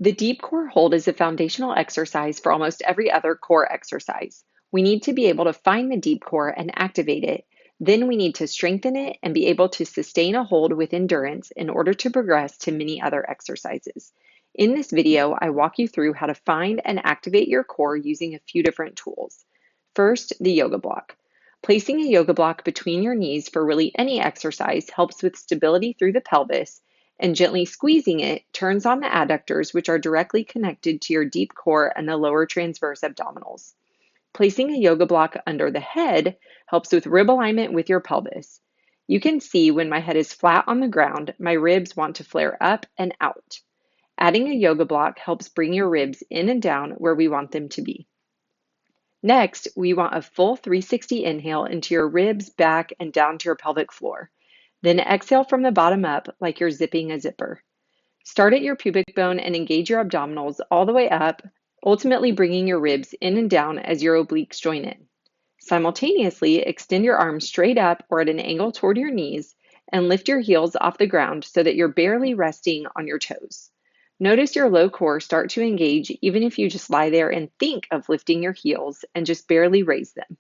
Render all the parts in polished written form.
The deep core hold is a foundational exercise for almost every other core exercise. We need to be able to find the deep core and activate it. Then we need to strengthen it and be able to sustain a hold with endurance in order to progress to many other exercises. In this video, I walk you through how to find and activate your core using a few different tools. First, the yoga block. Placing a yoga block between your knees for really any exercise helps with stability through the pelvis, and gently squeezing it turns on the adductors, which are directly connected to your deep core and the lower transverse abdominals. Placing a yoga block under the head helps with rib alignment with your pelvis. You can see when my head is flat on the ground, my ribs want to flare up and out. Adding a yoga block helps bring your ribs in and down where we want them to be. Next, we want a full 360 inhale into your ribs, back, and down to your pelvic floor. Then exhale from the bottom up like you're zipping a zipper. Start at your pubic bone and engage your abdominals all the way up, ultimately bringing your ribs in and down as your obliques join in. Simultaneously, extend your arms straight up or at an angle toward your knees and lift your heels off the ground so that you're barely resting on your toes. Notice your low core start to engage even if you just lie there and think of lifting your heels and just barely raise them.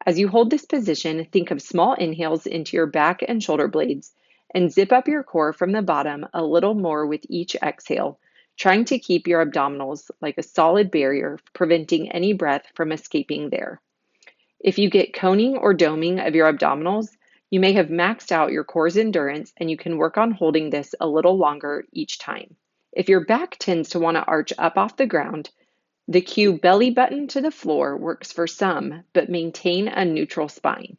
As you hold this position, think of small inhales into your back and shoulder blades and zip up your core from the bottom a little more with each exhale, trying to keep your abdominals like a solid barrier, preventing any breath from escaping there. If you get coning or doming of your abdominals, you may have maxed out your core's endurance and you can work on holding this a little longer each time. If your back tends to want to arch up off the ground, the cue belly button to the floor works for some, but maintain a neutral spine.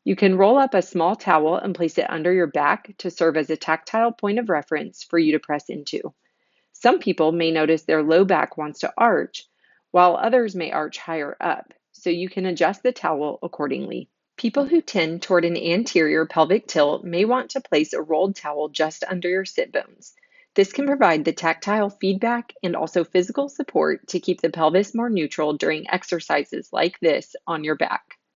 You can roll up a small towel and place it under your back to serve as a tactile point of reference for you to press into. Some people may notice their low back wants to arch, while others may arch higher up, so you can adjust the towel accordingly. People who tend toward an anterior pelvic tilt may want to place a rolled towel just under your sit bones. This can provide the tactile feedback and also physical support to keep the pelvis more neutral during exercises like this on your back.